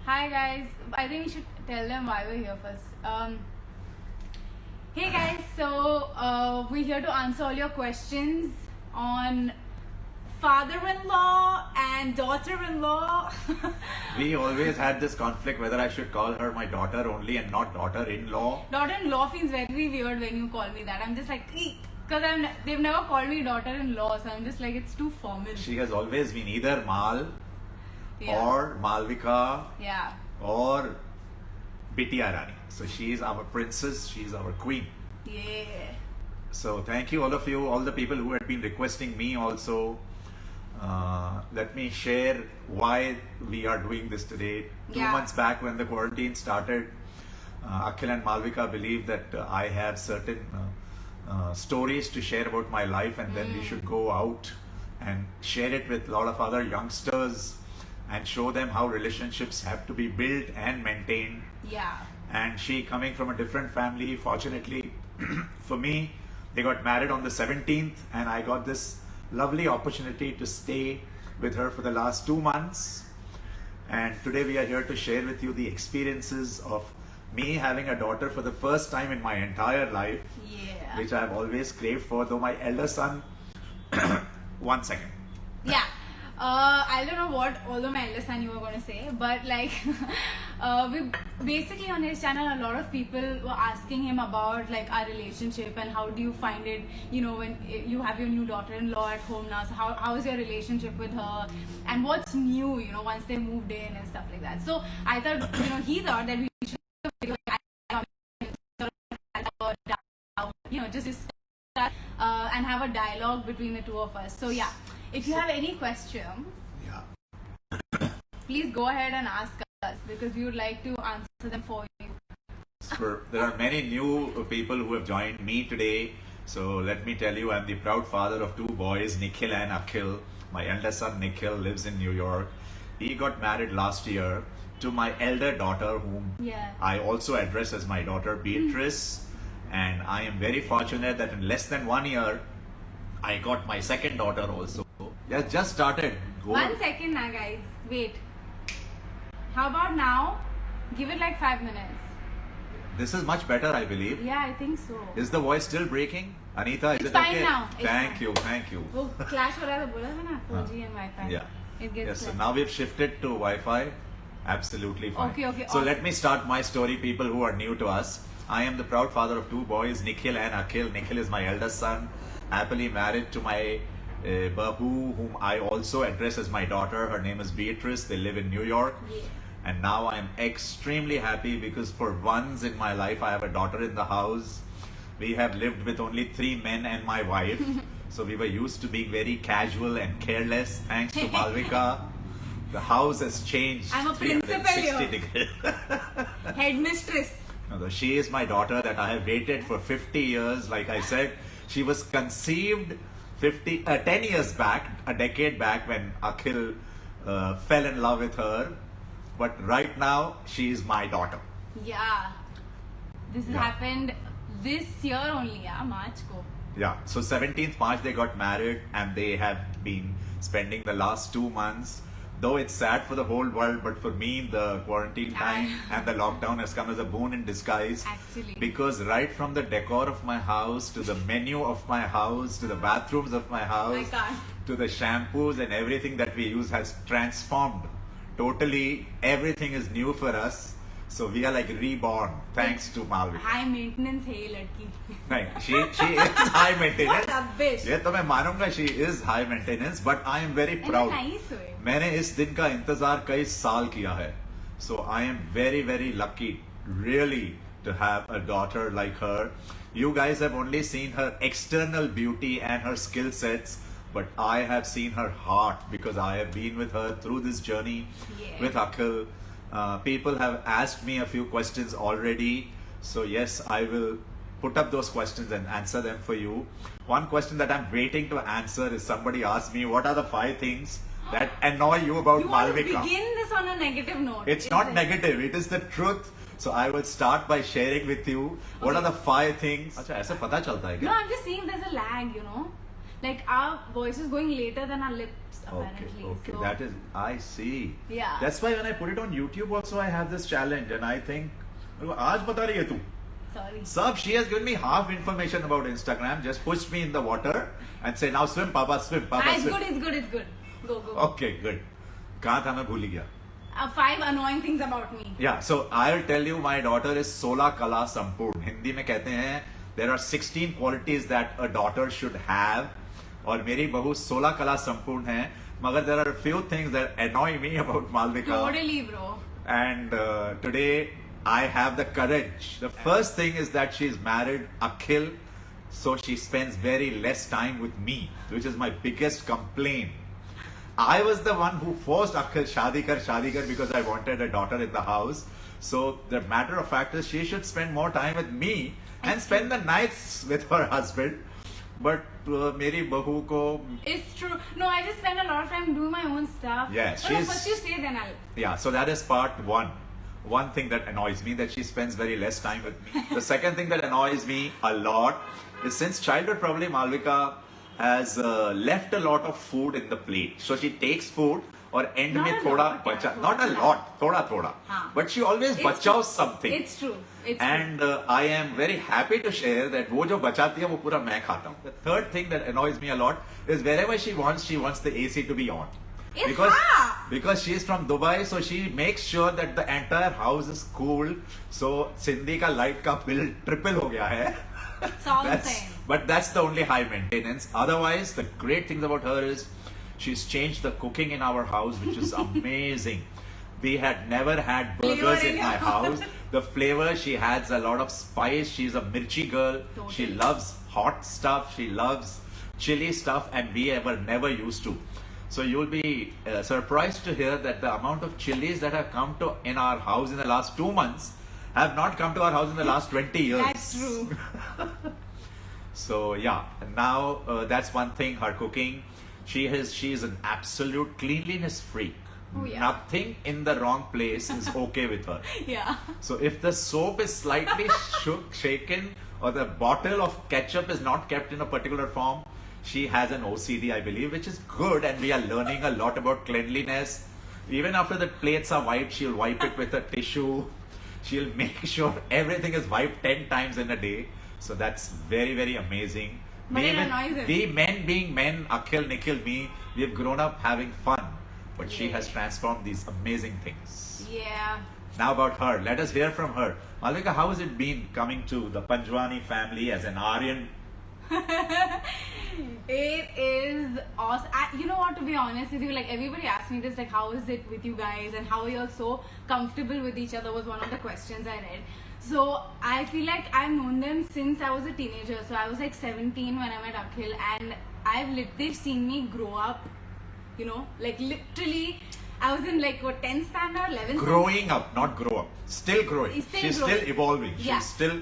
Hi guys, I think we should tell them why we're here first. Hey guys, so we're here to answer all your questions on father-in-law and daughter-in-law. We always had this conflict whether I should call her my daughter only and not daughter-in-law. Daughter-in-law feels very weird when you call me that. I'm just like, because they've never called me daughter-in-law, so I'm just like, it's too formal. She has always been either Mal Yeah. or Malvika Yeah. or Bitya Rani. So she is our princess, she is our queen. Yeah. So thank you all of you, all the people who had been requesting me also. Let me share why we are doing this today. 2 Yeah. months back when the quarantine started, Akhil and Malvika believed that I have certain stories to share about my life, and then we should go out and share it with a lot of other youngsters and show them how relationships have to be built and maintained. Yeah. And she coming from a different family, fortunately for me, they got married on the 17th, and I got this lovely opportunity to stay with her for the last 2 months. And today we are here to share with you the experiences of me having a daughter for the first time in my entire life, Yeah. which I have always craved for, though my elder son, 1 second. Yeah. I don't know what although my elder son you were going to say, but like we basically on his channel a lot of people were asking him about like our relationship and how do you find it, you know, when you have your new daughter-in-law at home now, so how is your relationship with her and what's new, you know, once they moved in and stuff like that. So I thought, you know, he thought that we should you know, just and have a dialogue between the two of us. So yeah, if you have any questions, Yeah. please go ahead and ask us because we would like to answer them for you. There are many new people who have joined me today. So let me tell you, I'm the proud father of 2 boys, Nikhil and Akhil. My elder son Nikhil lives in New York. He got married last year to my elder daughter, whom Yeah. I also address as my daughter Beatrice. And I am very fortunate that in less than 1 year, I got my second daughter also. Yeah, just started. Go. 1 second now, guys. Wait. How about now? Give it like 5 minutes. This is much better, I believe. Yeah, I think so. Is the voice still breaking? Anita, is It's it fine okay? now. It's Thank fine. you, thank you. वो clash हो रहा था बोला था ना 4G and Wi-Fi. Yeah. It gets Yes, so clash. now we've shifted to Wi-Fi. Absolutely fine. Okay, So awesome. let me start my story, people who are new to us. I am the proud father of 2 boys, Nikhil and Akhil. Nikhil is my eldest son, happily married to my babu, whom I also address as my daughter. Her name is Beatrice. They live in New York. Yeah. And now I am extremely happy because for once in my life I have a daughter in the house. We have lived with only 3 men and my wife. So we were used to being very casual and careless. Thanks to Malvika, the house has changed I'm a principal 360 here. degrees. Headmistress. No, she is my daughter that I have waited for 50 years. Like I said, she was conceived 10 years back, a decade back when Akhil fell in love with her. But right now, she is my daughter. Yeah. This Yeah. happened this year only, yeah, March ko. Yeah, so 17th March they got married and they have been spending the last 2 months. Though it's sad for the whole world, but for me, the quarantine time and the lockdown has come as a boon in disguise. Actually. Because right from the decor of my house, to the menu of my house, to the bathrooms of my house, I can't. to the shampoos and everything that we use has transformed. Totally, everything is new for us. So we are like reborn, thanks to Malvika. High maintenance है ये लड़की. नहीं, she is high maintenance. What rubbish. ये तो मैं मानूंगा, she is high maintenance, but I am very And proud. nice way. मैंने इस दिन का इंतजार कई साल किया है. So I am very lucky, really, to have a daughter like her. You guys have only seen her external beauty and her skill sets, but I have seen her heart because I have been with her through this journey Yeah. with Akhil. People have asked me a few questions already, so yes, I will put up those questions and answer them for you. One question that I'm waiting to answer is somebody asked me, what are the 5 things that annoy you about You want to Malvika? begin this on a negative note. It's not negative, it is the truth. So I will start by sharing with you what are the 5 things. अच्छा, ऐसे पता चलता है No, क्या? I'm just saying there's a lag, you know. like our voice is going later than our lips Okay, apparently. okay, So, that is, I see. Yeah. That's why when I put it on YouTube also, I have this challenge, and I think, आज बता रही है तू. sorry. Sab, she has given me half information about Instagram, just pushed me in the water and say, now swim, Papa, swim, Papa, Ah, it's swim. good, it's good, it's good. Go, go. Okay, good. कहाँ था मैं भूल ही गया. 5 annoying things about me. Yeah, so I'll tell you, my daughter is Sola Kala Sampurn. Hindi में कहते हैं there are 16 qualities that a daughter should have. और मेरी बहू 16 कला संपूर्ण है. मगर there are a few things that annoy me about Malvika. Totally, bro. And today I have the courage. The first thing is that she's married Akhil, so she spends very less time with me, which is my biggest complaint. I was the one who forced Akhil shadi kar because I wanted a daughter in the house. So the matter of fact is she should spend more time with me and spend the nights with her husband. But मेरी बहू को, It's true. No, I just spend a lot of time doing my own stuff. Yeah, Oh, no, she's- first you say, then I'll. yeah, so that is part one. One thing that annoys me, that she spends very less time with me. The second thing that annoys me a lot is since childhood probably Malvika has left a lot of food in the plate. So she takes food और end Not में a थोड़ा lot, बचा, yeah, not a थोड़ा lot, थोड़ा थोड़ा. हाँ. But she always It's बचाओ true. something. It's true. It's And I am very happy to share that वो जो बचाती है वो पूरा मैं खाता हूँ. The third thing that annoys me a lot is wherever she wants the AC to be on. It's because hot. because she's from Dubai, so she makes sure that the entire house is cool. So Cindy का light का bill triple हो गया है. It's all the same. But that's the only high maintenance. Otherwise, the great things about her is she's changed the cooking in our house, which is amazing. We had never had burgers Flavor in in my your house. The flavor, she has a lot of spice. She's a mirchi girl. Totally. She loves hot stuff. She loves chili stuff, and we never used to. So you'll be surprised to hear that the amount of chilies that have come to in our house in the last 2 months have not come to our house in the last 20 years. That's true. So yeah, now that's one thing. Her cooking, she is an absolute cleanliness freak. Oh, yeah. Nothing in the wrong place is okay with her. Yeah. So if the soap is slightly shaken or the bottle of ketchup is not kept in a particular form, she has an OCD, I believe, which is good, and we are learning a lot about cleanliness. Even after the plates are wiped, she'll wipe it with a tissue. She'll make sure everything is wiped 10 times in a day. So that's very, very amazing. But it even- annoys him. we men being men, Akhil, Nikhil, me, we've grown up having fun. But she Yeah. has transformed these amazing things. Yeah. Now about her, let us hear from her. Malvika, how has it been coming to the Panjwani family as an Aryan? It is awesome. You know what, to be honest with you, like everybody asks me this, like how is it with you guys and how are you all so comfortable with each other was one of the questions I read. So I feel like I've known them since I was a teenager. So I was like 17 when I met Akhil, and they've seen me grow up, you know, like literally. I was in like what, 10th standard, 11th Growing up, not grow up. Still growing. Still She's growing. still evolving. Yeah. She's still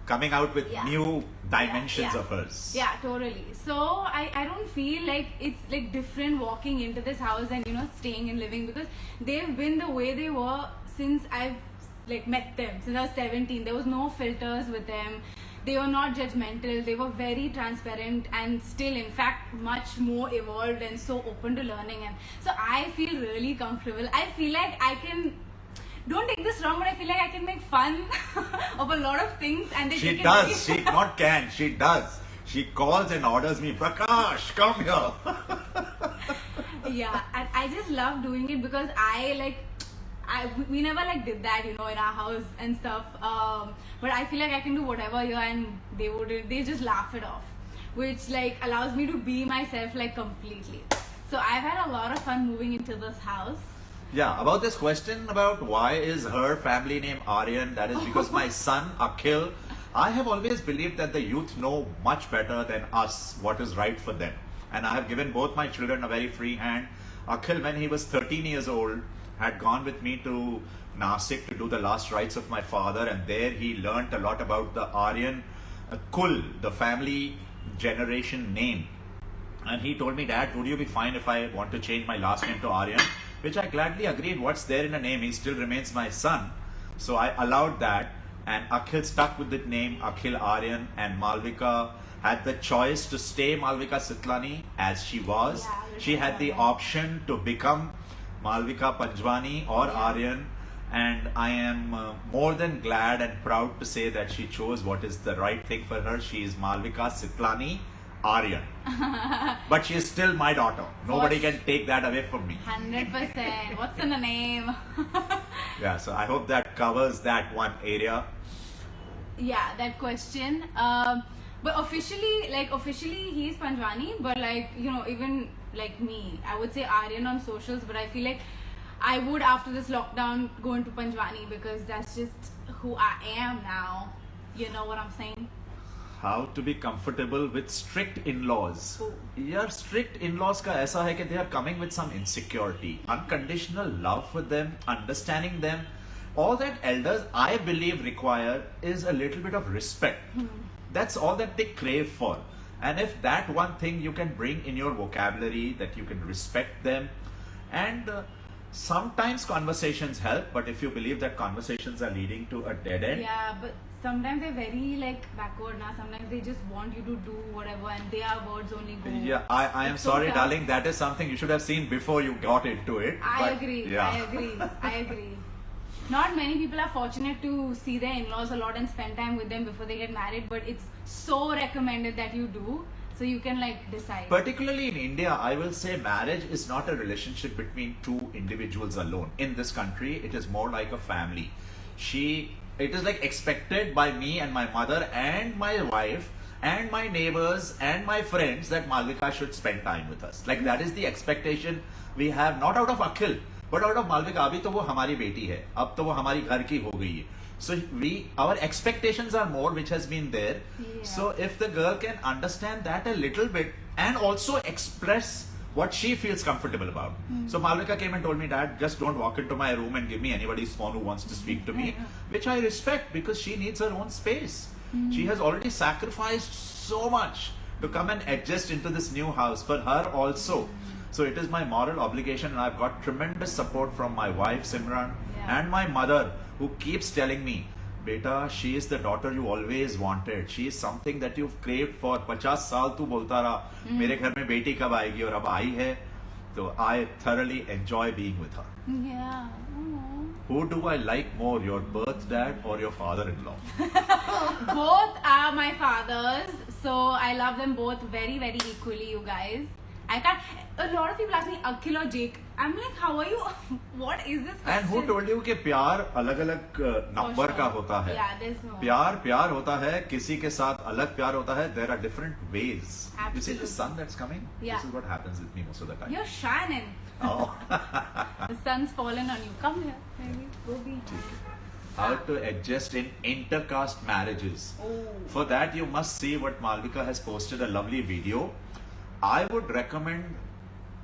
coming out with Yeah. new dimensions Yeah. of hers. Yeah, totally. So I don't feel like it's like different walking into this house and, you know, staying and living, because they've been the way they were since I've like met them, since I was 17. There was no filters with them. They were not judgmental. They were very transparent and still, in fact, much more evolved and so open to learning. And so I feel really comfortable. I feel like I can. Don't take this wrong, but I feel like I can make fun of a lot of things, and they She take it does. very- She not can. She does. She calls and orders me, Prakash, come here. Yeah, and I just love doing it because we never like did that, you know, in our house and stuff. But I feel like I can do whatever here, and they just laugh it off, which like allows me to be myself like completely. So I've had a lot of fun moving into this house. Yeah, about this question about why is her family name Aryan, that is because my son Akhil, I have always believed that the youth know much better than us what is right for them. And I have given both my children a very free hand. Akhil, when he was 13 years old, had gone with me to Nasik to do the last rites of my father, and there he learnt a lot about the Aryan Kul, the family generation name. And he told me, Dad, would you be fine if I want to change my last name to Aryan? Which I gladly agreed. What's there in a name? He still remains my son. So I allowed that. and Akhil stuck with the name Akhil Aryan, and Malvika had the choice to stay Malvika Sitlani as she was. Yeah, She had the yeah. option to become Malvika Panjwani or Yeah. Aryan, and I am more than glad and proud to say that she chose what is the right thing for her. She is Malvika Sitlani Aryan. But she is still my daughter. Nobody Gosh. can take that away from me. 100%. What's in the name? Yeah, so I hope that covers that one area. Yeah, that question. But officially he's Panjwani, but like, you know, even like me, I would say Aryan on socials, but I feel like I would, after this lockdown, go into Panjwani because that's just who I am now. You know what I'm saying? How to be comfortable with strict in-laws. Oh. यार strict in-laws का ऐसा है कि they are coming with some insecurity, unconditional love for them, understanding them. All that elders, I believe, require is a little bit of respect. That's all that they crave for. And if that one thing you can bring in your vocabulary, that you can respect them, and sometimes conversations help, but if you believe that conversations are leading to a dead end, Yeah, but sometimes they're very like backward now. Sometimes they just want you to do whatever, and their words only go. yeah, I am It's so sorry, tough. darling. That is something you should have seen before you got into it. I but agree. Yeah. I agree. I agree. Not many people are fortunate to see their in-laws a lot and spend time with them before they get married, but it's so recommended that you do, so you can like decide. Particularly in India, I will say marriage is not a relationship between two individuals alone. In this country, it is more like a family. It is like expected by me and my mother and my wife and my neighbors and my friends that Malvika should spend time with us. Like that is the expectation we have, not out of Akhil, but out of Malvika. अभी तो वो हमारी बेटी है, अब तो वो हमारी घर की हो गई है. So our expectations are more, which has been there. Yeah. So if the girl can understand that a little bit and also express what she feels comfortable about. So Malvika came and told me, Dad, just don't walk into my room and give me anybody's phone who wants to speak to me, which I respect because she needs her own space. She has already sacrificed so much to come and adjust into this new house for her also. So it is my moral obligation, and I've got tremendous support from my wife Simran Yeah. and my mother, who keeps telling me, Beta, she is the daughter you always wanted. She is something that you've craved for. 50 साल तू बोलता रहा मेरे घर में बेटी कब आएगी, और अब आई है. So I thoroughly enjoy being with her. Yeah. Aw. Who do I like more, your birth dad or your father-in-law? Both are my fathers, so I love them both very, very equally, you guys. I can't. A lot of people ask me Akhil or Jake. I'm like, how are you? What is this question? And who told you कि प्यार अलग-अलग number sure. का होता है? Yeah, there's no. प्यार होता है, किसी के साथ अलग प्यार होता है. There are different ways. You see Absolutely. the sun that's coming? Yeah. This is what happens with me most of the time. You're shining. Oh. The sun's fallen on you. Come here, baby. Go be. How to adjust in intercaste marriages. Oh. For that, you must see what Malvika has posted, a lovely video. I would recommend,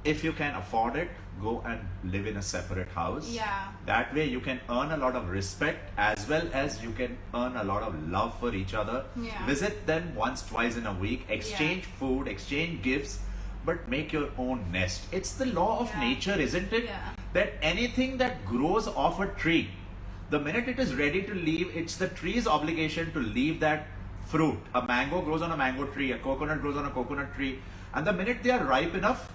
if you can afford it, go and live in a separate house. Yeah. That way you can earn a lot of respect, as well as you can earn a lot of love for each other. Yeah. Visit them once, twice in a week, exchange food, exchange gifts, but make your own nest. It's the law of Yeah. nature, isn't it? Yeah. That anything that grows off a tree, the minute it is ready to leave, it's the tree's obligation to leave that fruit. A mango grows on a mango tree, a coconut grows on a coconut tree, and the minute they are ripe enough,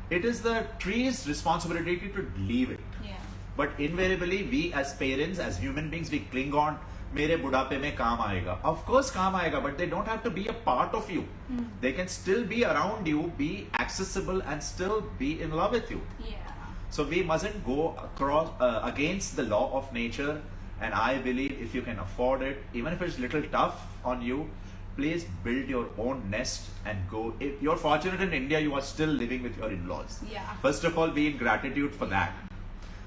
it is the tree's responsibility to leave it. Yeah. But invariably, we as parents, as human beings, we cling on. मेरे बुढ़ापे में काम आएगा. Of course, काम आएगा, but they don't have to be a part of you. They can still be around you, be accessible, and still be in love with you. Yeah. So we mustn't go across against the law of nature. And I believe if you can afford it, even if it's a little tough on you, please build your own nest and go. If you're fortunate in India, you are still living with your in-laws. Yeah. First of all, be in gratitude for that.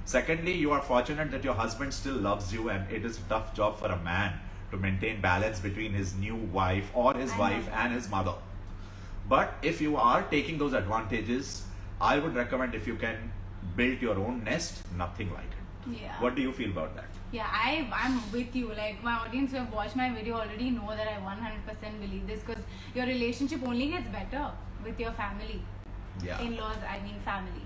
Secondly, you are fortunate that your husband still loves you, and it is a tough job for a man to maintain balance between his new wife or his I wife know. and his mother. But if you are taking those advantages, I would recommend, if you can build your own nest, nothing like it. Yeah. What do you feel about that? Yeah, I'm with you. Like, my audience who have watched my video already know that I 100% believe this, because your relationship only gets better with your family. Yeah. In-laws, I mean family.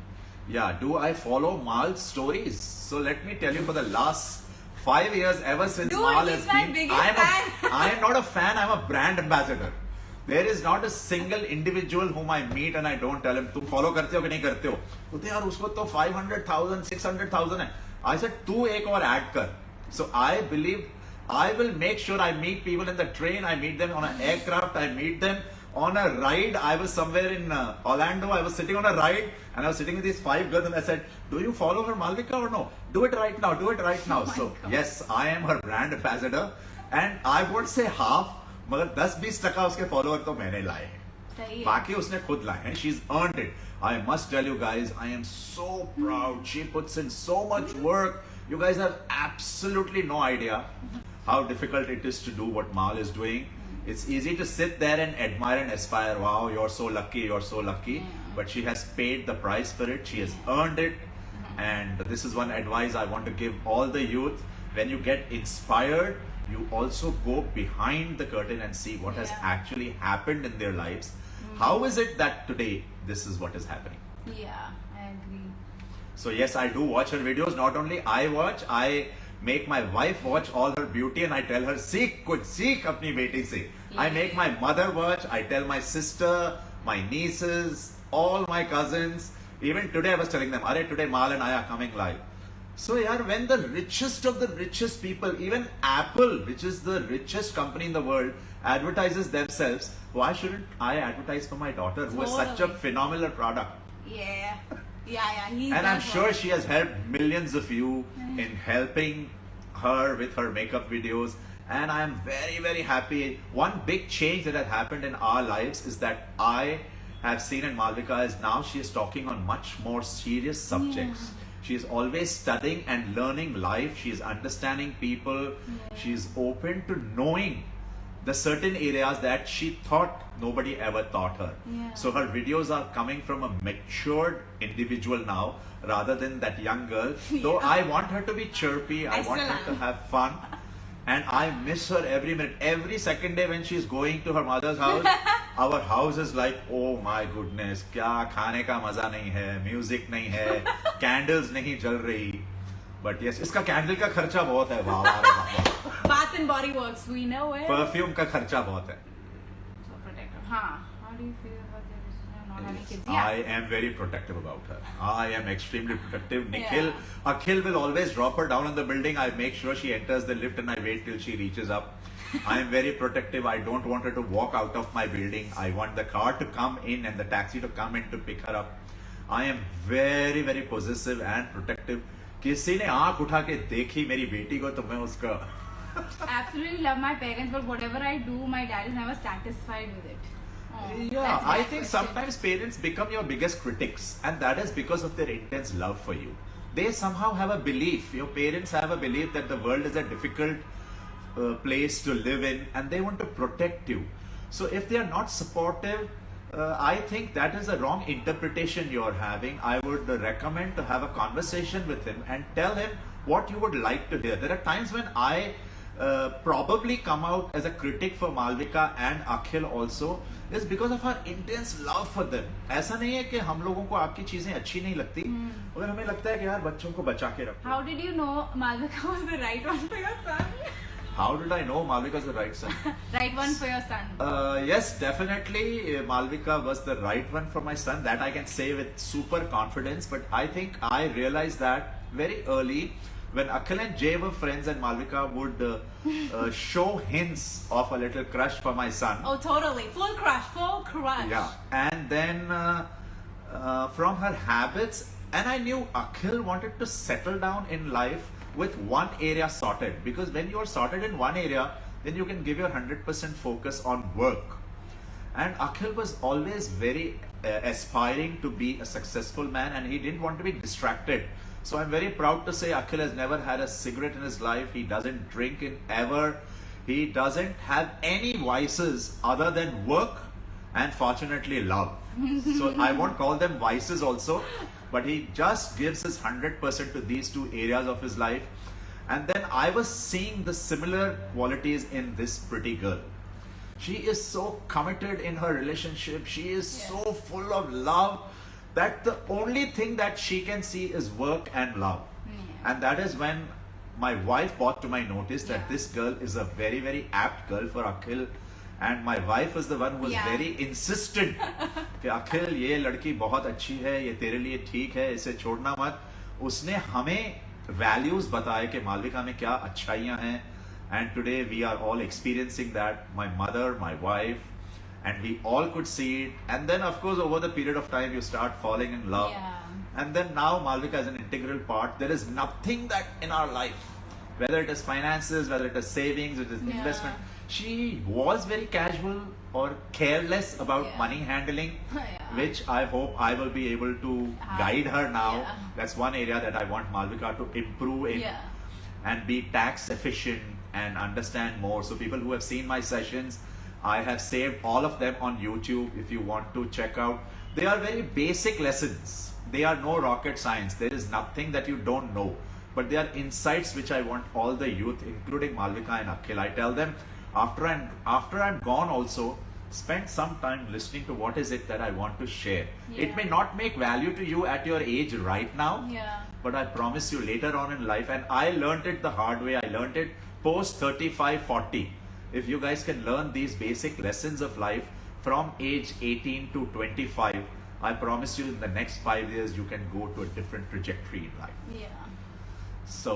Yeah, do I follow Mal's stories? So let me tell you, for the last 5 years ever since Dude, Mal he's has my been. biggest fan. I am not a fan. I'm a brand ambassador. There is not a single individual whom I meet and I don't tell him, तुम follow करते हो कि नहीं करते हो? बोलते यार उसको तो 500,000, 600,000 है. I said तू एक और add कर. So I believe I will make sure I meet people in the train. I meet them on an aircraft. I meet them on a ride. I was somewhere in Orlando. I was sitting on a ride and I was sitting with these 5 girls and I said, do you follow her Malvika or no? Do it right now. Do it right now. Oh So God. yes, I am her brand ambassador and I won't say half. मगर 10-20% उसके follower तो मैंने लाए हैं. सही है. बाकी उसने खुद लाए हैं. She's earned it. I must tell you guys, I am so proud. She puts in so much work. You guys have absolutely no idea how difficult it is to do what Mal is doing. It's easy to sit there and admire and aspire. Wow, you're so lucky. You're so lucky. But she has paid the price for it. She has earned it. And this is one advice I want to give all the youth. When you get inspired, you also go behind the curtain and see what has Yeah. actually happened in their lives. How is it that today this is what is happening? Yeah, I agree. So yes, I do watch her videos. Not only I watch, I make my wife watch all her beauty and I tell her, seek kuch, seek apni beti se. I make my mother watch. I tell my sister, my nieces, all my cousins. Even today I was telling them, Are, today Mal and I are coming live. So yeah, when the richest of the richest people, even Apple, which is the richest company in the world, advertises themselves, why shouldn't I advertise for my daughter who has such a Totally. phenomenal product? Yeah. Yeah. He And I'm does sure work. she has helped millions of you in helping her with her makeup videos. And I am very, very happy. One big change that has happened in our lives is that I have seen in Malvika is now she is talking on much more serious subjects. She is always studying and learning life. She is understanding people. She is open to knowing the certain areas that she thought nobody ever taught her. Yeah. So her videos are coming from a matured individual now rather than that young girl. Though I want her to be chirpy, I want still her to am. have fun. And I miss her every minute. Every second day when she's going to her mother's house, our house is like, oh my goodness, क्या खाने का मजा नहीं है, music नहीं है, candles नहीं जल रही. But yes, इसका candle का खर्चा बहुत है. वाह वाह रे वाह. Bath and Body Works, we know it. Perfume का खर्चा बहुत है. So protective. Huh. How do you feel about this? Not having kids. I am very protective about her. I am extremely protective. Nikhil, Yeah. Akhil will always drop her down in the building. I make sure she enters the lift and I wait till she reaches up. I am very protective. I don't want her to walk out of my building. I want the car to come in and the taxi to come in to pick her up. I am very, very possessive and protective. किसी ने आंख उठा के देखी मेरी बेटी को तो मैं उसका Absolutely love my parents, but whatever I do, my dad is never satisfied with it. Oh, Yeah, that's I my think question. sometimes parents become your biggest critics, and that is because of their intense love for you. They somehow have a belief, your parents have a belief that the world is a difficult place to live in, and they want to protect you. So if they are not supportive, I think that is a wrong interpretation you are having. I would recommend to have a conversation with him and tell him what you would like to hear. There are times when I probably come out as a critic for Malvika and Akhil also is because of our intense love for them. ऐसा नहीं है कि हम लोगों को आपकी चीजें अच्छी नहीं लगती, मगर हमें लगता है कि यार बच्चों को बचा के रखो. How did you know Malvika was the right one for your son? How did I know Malvika is the right son? Right one for your son. Yes, definitely Malvika was the right one for my son. That I can say with super confidence. But I think I realized that very early when Akhil and Jay were friends and Malvika would show hints of a little crush for my son. Oh, totally. Full crush. Full crush. Yeah. And then from her habits, and I knew Akhil wanted to settle down in life with one area sorted, because when you are sorted in one area, then you can give your 100% focus on work. And Akhil was always very aspiring to be a successful man, and he didn't want to be distracted. So I'm very proud to say Akhil has never had a cigarette in his life. He doesn't drink in ever. He doesn't have any vices other than work and fortunately love. So I won't call them vices also, but he just gives his 100% to these two areas of his life. And then I was seeing the similar qualities in this pretty girl. She is so committed in her relationship. She is so full of love that the only thing that she can see is work and love. And that is when my wife brought to my notice that Yeah. this girl is a very, very apt girl for Akhil. And my wife was the one who was Yeah. very insistent कि अखिल ये लड़की बहुत अच्छी है, ये तेरे लिए ठीक है, इसे छोड़ना मत. उसने हमें values बताए कि मालविका में क्या अच्छाइयाँ हैं. And today we are all experiencing that. My mother, my wife, and we all could see it. And then of course over the period of time you start falling in love. Yeah. And then now Malvika is an integral part. There is nothing that in our life, whether it is finances, whether it is savings, it is Yeah. investment. She was very casual or careless about Yeah. money handling, Yeah. which I hope I will be able to guide her now. Yeah. That's one area that I want Malvika to improve in Yeah. and be tax efficient and understand more. So people who have seen my sessions, I have saved all of them on YouTube if you want to check out. They are very basic lessons. They are no rocket science. There is nothing that you don't know. But they are insights which I want all the youth, including Malvika and Akhil. I tell them after I'm gone also, spend some time listening to what is it that I want to share. It Yeah. may not make value to you at your age right now. Yeah. But I promise you later on in life, and I learned it the hard way. I learned it post 35, 40. If you guys can learn these basic lessons of life from age 18 to 25, I promise you in the next 5 years, you can go to a different trajectory in life. Yeah. So,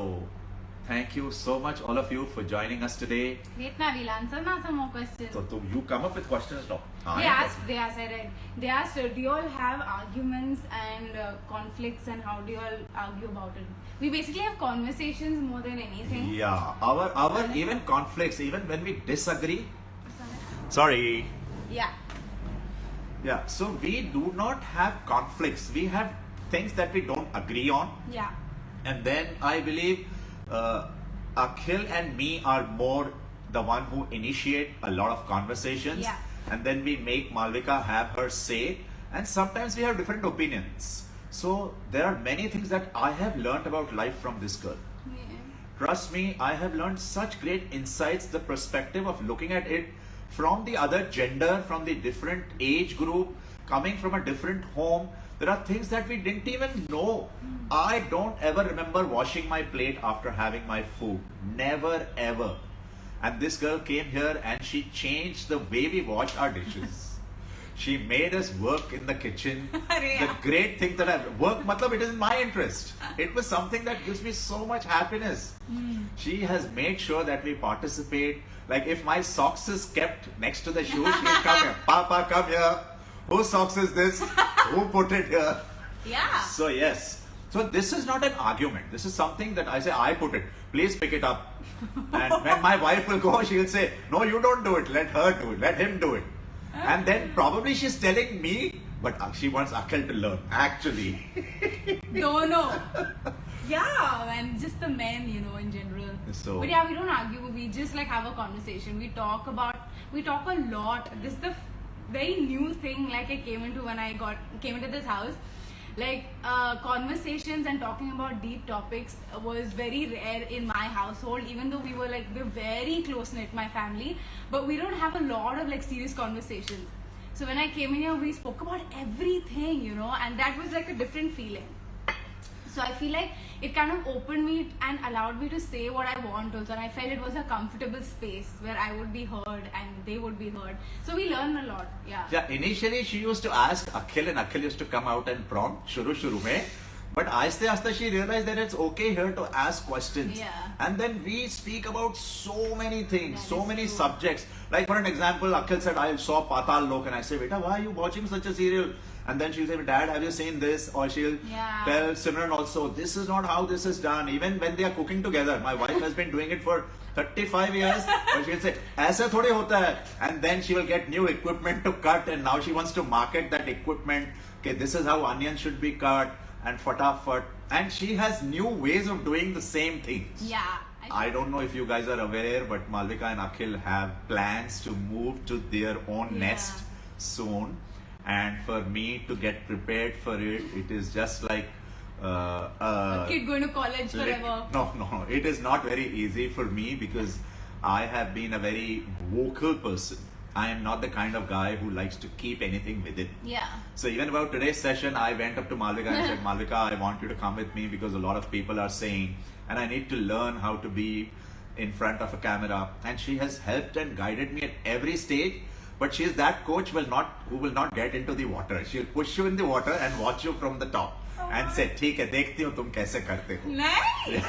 thank you so much, all of you, for joining us today. Wait, now we'll answer now some more questions. So you come up with questions now. They asked, I read. They asked, do you all have arguments and conflicts, and how do you all argue about it? We basically have conversations more than anything. Yeah, our even conflicts, even when we disagree. Sorry. Yeah. Yeah, so we do not have conflicts. We have things that we don't agree on. Yeah. And then I believe Akhil and me are more the one who initiate a lot of conversations. Yeah. And then we make Malvika have her say. And sometimes we have different opinions. So there are many things that I have learned about life from this girl. Yeah. Trust me, I have learned such great insights, the perspective of looking at it from the other gender, from the different age group, coming from a different home. There are things that we didn't even know. I don't ever remember washing my plate after having my food. Never ever. And this girl came here and she changed the way we wash our dishes. She made us work in the kitchen. The great thing that I work, matlab, it is in my interest. It was something that gives me so much happiness. She has made sure that we participate. Like if my socks is kept next to the shoe, she'll come here. Papa, come here. Whose socks is this? Who put it here? Yeah. So yes. So this is not an argument. This is something that I say, I put it. Please pick it up. And when my wife will go, she'll say, no, you don't do it. Let her do it. Let him do it. And then probably she's telling me, but she wants Akhil to learn. Actually. Don't know. Yeah, and just the men, in general. So- But yeah, we don't argue. We just like have a conversation. We talk a lot. This is the very new thing like I came into when I came into this house. Like conversations and talking about deep topics was very rare in my household, even though we're very close knit, my family, but we don't have a lot of like serious conversations. So when I came in here, we spoke about everything, and that was like a different feeling. So I feel like it kind of opened me and allowed me to say what I want also, and I felt it was a comfortable space where I would be heard and they would be heard. So we learn a lot. Yeah. Initially she used to ask Akhil and Akhil used to come out and prompt shuru mein. But aasta she realized that it's okay here to ask questions. Yeah. And then we speak about so many things, That so is many true. subjects. Like for an example, Akhil said, I saw Patal Lok, and I say, Beta, why are you watching such a serial? And then she'll say, Dad, have you seen this? Or she'll Yeah. tell Simran also, this is not how this is done. Even when they are cooking together, my wife has been doing it for 35 years. But she'll say, aisa thodi hota hai. And then she will get new equipment to cut, and now she wants to market that equipment. Okay, this is how onions should be cut, and fatafat. And she has new ways of doing the same things. Yeah. I don't know if you guys are aware, but Malvika and Akhil have plans to move to their own Yeah. nest soon. And for me to get prepared for it, it is just like A kid going to college forever. No, it is not very easy for me because I have been a very vocal person. I am not the kind of guy who likes to keep anything within. Yeah. So even about today's session, I went up to Malvika and said, Malvika, I want you to come with me because a lot of people are saying, and I need to learn how to be in front of a camera. And she has helped and guided me at every stage. But she is that coach who will not get into the water. She'll push you in the water and watch you from the top and say, ठीक है, देखती हूँ तुम कैसे करते हो. Nice.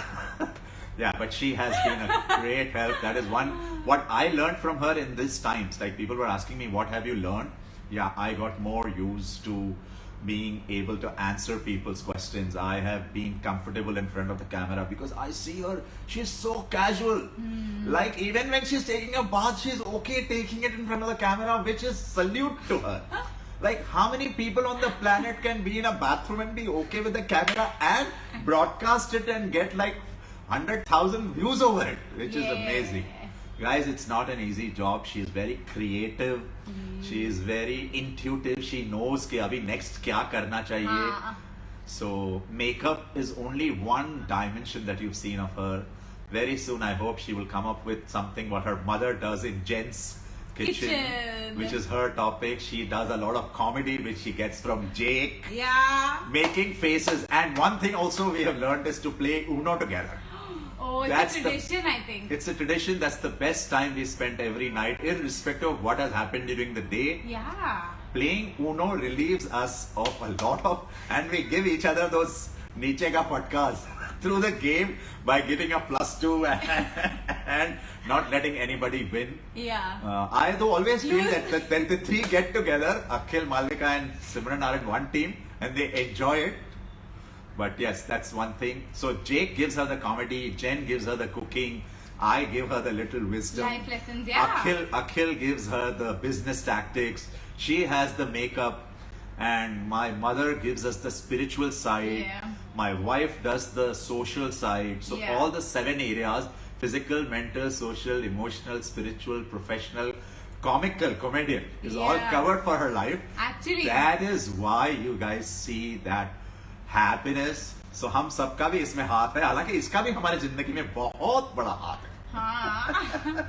Yeah, but she has been a great help. That is one, what I learned from her in these times. Like people were asking me, what have you learned? Yeah, I got more used to being able to answer people's questions. I have been comfortable in front of the camera because I see her, she's so casual. Like even when she's taking a bath, she's okay taking it in front of the camera, which is salute to her. Like how many people on the planet can be in a bathroom and be okay with the camera and broadcast it and get like 100,000 views over it, which is amazing. Guys, it's not an easy job. She is very creative. She is very intuitive. She knows कि अभी next क्या करना चाहिए. So makeup is only one dimension that you've seen of her. Very soon, I hope she will come up with something what her mother does in Jen's kitchen, which is her topic. She does a lot of comedy, which she gets from Jake. Yeah. Making faces. And one thing also we have learned is to play Uno together. Oh, it's a tradition, I think. It's a tradition. That's the best time we spent every night, irrespective of what has happened during the day. Yeah. Playing Uno relieves us of a lot of, and we give each other those Niche Ka Patkas through the game by giving a +2 and not letting anybody win. Yeah. I though always feel that when the three get together, Akhil, Malvika and Simran are in one team and they enjoy it. But yes, that's one thing. So Jake gives her the comedy, Jen gives her the cooking, I give her the little wisdom. Life lessons, yeah. Akhil gives her the business tactics. She has the makeup, and my mother gives us the spiritual side. Yeah. My wife does the social side. So Yeah. all the 7 areas: physical, mental, social, emotional, spiritual, professional, comical, comedian is all Yeah. covered for her life. Actually. That is why you guys see that happiness. So हम सबका भी इसमें हाथ है, हालांकि इसका भी हमारी जिंदगी में बहुत बड़ा हाथ है. Huh.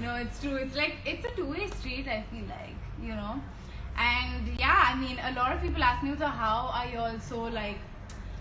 No, it's true. It's like, it's a two-way street, I feel like, you know. And yeah, I mean, a lot of people ask me, so how are you all so like,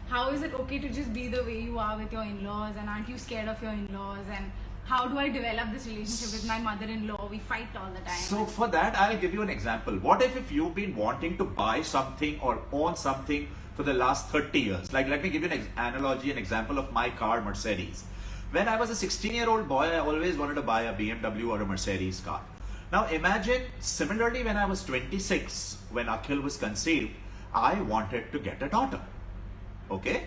how is it okay to just be the way you are with your in-laws, and aren't you scared of your in-laws, and how do I develop this relationship with my mother-in-law? We fight all the time. So for that, I'll give you an example. What if you've been wanting to buy something or own something for the last 30 years? Like, let me give you an analogy, an example of my car, Mercedes. When I was a 16-year-old boy, I always wanted to buy a BMW or a Mercedes car. Now imagine, similarly, when I was 26, when Akhil was conceived, I wanted to get a daughter. Okay?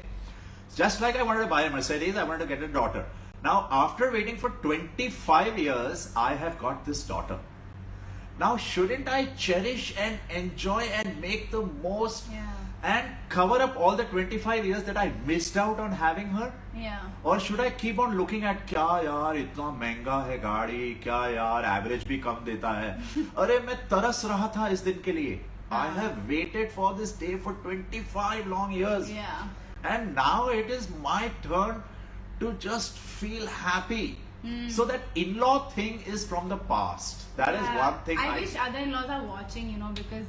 Just like I wanted to buy a Mercedes, I wanted to get a daughter. Now, after waiting for 25 years, I have got this daughter. Now, shouldn't I cherish and enjoy and make the most and cover up all the 25 years that I missed out on having her? Yeah. Or should I keep on looking at क्या यार इतना महंगा है गाड़ी, क्या यार average भी कम देता है. अरे मैं तरस रहा था इस दिन के लिए. I have waited for this day for 25 long years. Yeah. And now it is my turn to just feel happy. So that in-law thing is from the past. That is one thing I wish other in-laws are watching, you know, because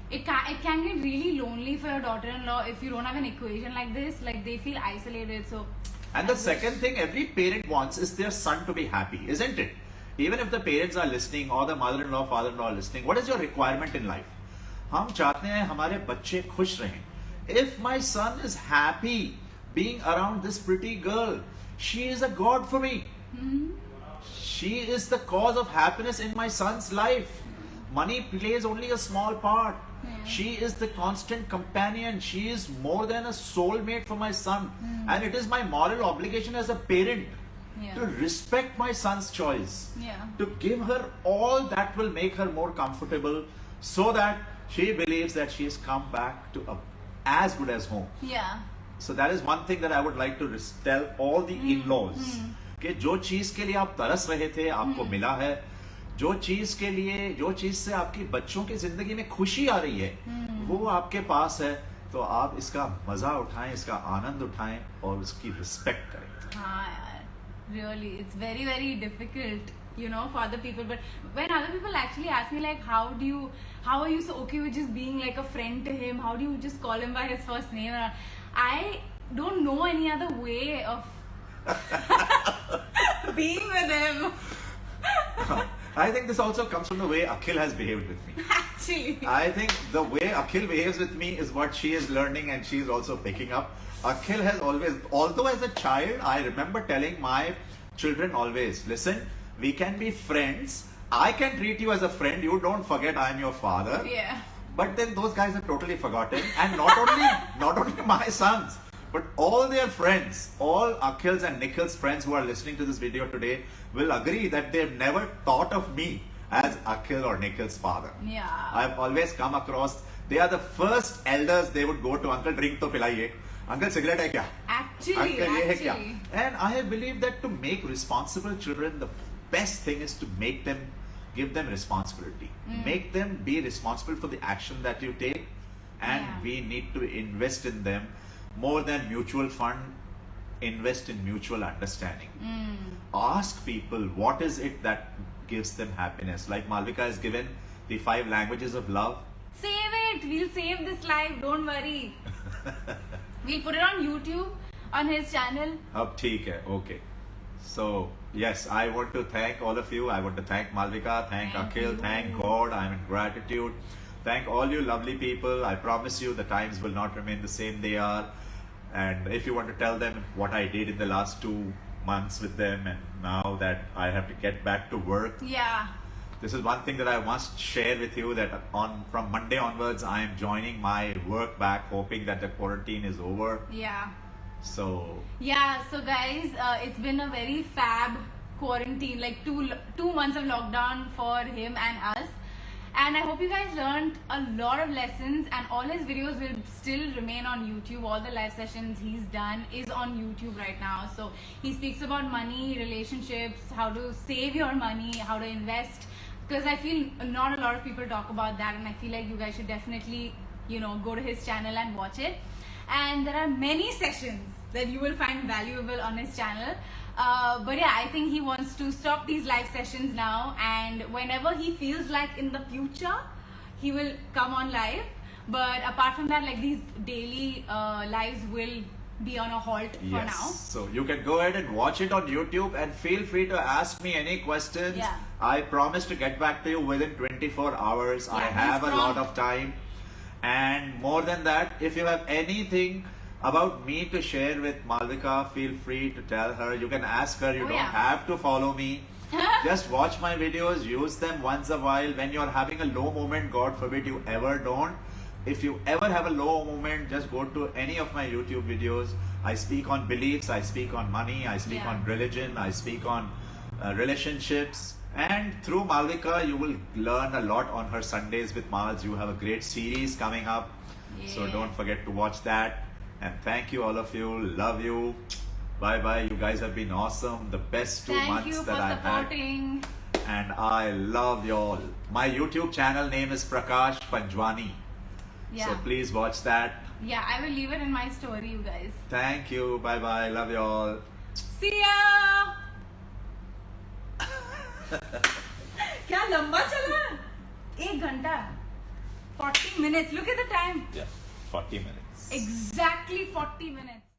it can get really lonely for your daughter-in-law if you don't have an equation like this. Like, they feel isolated. So. And the second thing every parent wants is their son to be happy, isn't it? Even if the parents are listening or the mother-in-law, father-in-law are listening, what is your requirement in life? हम चाहते हैं हमारे बच्चे खुश रहें. If my son is happy being around this pretty girl, she is a god for me. She is the cause of happiness in my son's life. Money plays only a small part. She is the constant companion. She is more than a soulmate for my son. And it is my moral obligation as a parent to respect my son's choice. To give her all that will make her more comfortable, so that she believes that she has come back to as good as home. Yeah. So that is one thing that I would like to tell all the in-laws. कि जो चीज के लिए आप तरस रहे थे आपको मिला है, जो चीज से आपकी बच्चों की जिंदगी में खुशी आ रही है वो आपके पास है, तो आप इसका मजा उठाएं, इसका आनंद उठाएं और उसकी रिस्पेक्ट करें. हाँ यार, really, it's very very difficult you know, for other people. But when other people actually ask me like, how are you so okay with just being like a friend to him? How do you just call him by his first name? I don't know any other way of being with him. I think this also comes from the way Akhil has behaved with me. Actually. I think the way Akhil behaves with me is what she is learning and she is also picking up. Akhil has always, although as a child, I remember telling my children always, listen, we can be friends. I can treat you as a friend. You don't forget I am your father. Yeah. But then those guys have totally forgotten. And not only my sons, but all their friends, all Akhil's and Nikhil's friends who are listening to this video today will agree that they've never thought of me as Akhil or Nikhil's father. Yeah. I've always come across, they are the first elders they would go to, uncle drink to pilaiye. Uncle cigarette hai kya? Actually, Uncle ye hai kya? actually. And I believe that to make responsible children, the best thing is to make them, give them responsibility. Make them be responsible for the action that you take, and Yeah. we need to invest in them more than mutual fund. Invest in mutual understanding. Ask people what is it that gives them happiness. Like Malvika has given the 5 languages of love. Save it. We'll save this live. Don't worry. We'll put it on YouTube, on his channel. Ab theek hai, okay. So yes, I want to thank all of you. I want to thank Malvika, thank Thank Akhil, you. thank God. I'm in gratitude. Thank all you lovely people. I promise you the times will not remain the same they are. And if you want to tell them what I did in the last 2 months with them, and now that I have to get back to work, Yeah. this is one thing that I must share with you, that from Monday onwards I am joining my work back, hoping that the quarantine is over. Yeah. So Yeah, so guys, it's been a very fab quarantine, like two months of lockdown for him and us. And I hope you guys learned a lot of lessons, and all his videos will still remain on YouTube. All the live sessions he's done is on YouTube right now. So he speaks about money, relationships, how to save your money, how to invest. Because I feel not a lot of people talk about that, and I feel like you guys should definitely, you know, go to his channel and watch it. And there are many sessions that you will find valuable on his channel. But yeah, I think he wants to stop these live sessions now, and whenever he feels like in the future, he will come on live. But apart from that, like, these daily lives will be on a halt for yes. now. So you can go ahead and watch it on YouTube, and feel free to ask me any questions. Yeah. I promise to get back to you within 24 hours. I Yeah, have he's a lot prompt. of time. And more than that, if you have anything about me to share with Malvika, feel free to tell her. You can ask her. You Oh, don't yeah. have to follow me. Just watch my videos, use them once a while. When you're having a low moment, God forbid you ever don't. If you ever have a low moment, just go to any of my YouTube videos. I speak on beliefs, I speak on money, I speak Yeah. on religion, I speak on relationships. And through Malvika, you will learn a lot on her Sundays with Mals. You have a great series coming up. So Yeah. don't forget to watch that. And thank you, all of you. Love you. Bye bye. You guys have been awesome. The best 2 Thank months you for that I've had. supporting. And I love y'all. My YouTube channel name is Prakash Panjwani. Yeah. So please watch that. Yeah, I will leave it in my story, you guys. Thank you. Bye bye. Love y'all. See ya! क्या लंबा चला? 1 घंटा. 40 minutes. Look at the time. Yeah, 40 minutes. Exactly 40 minutes.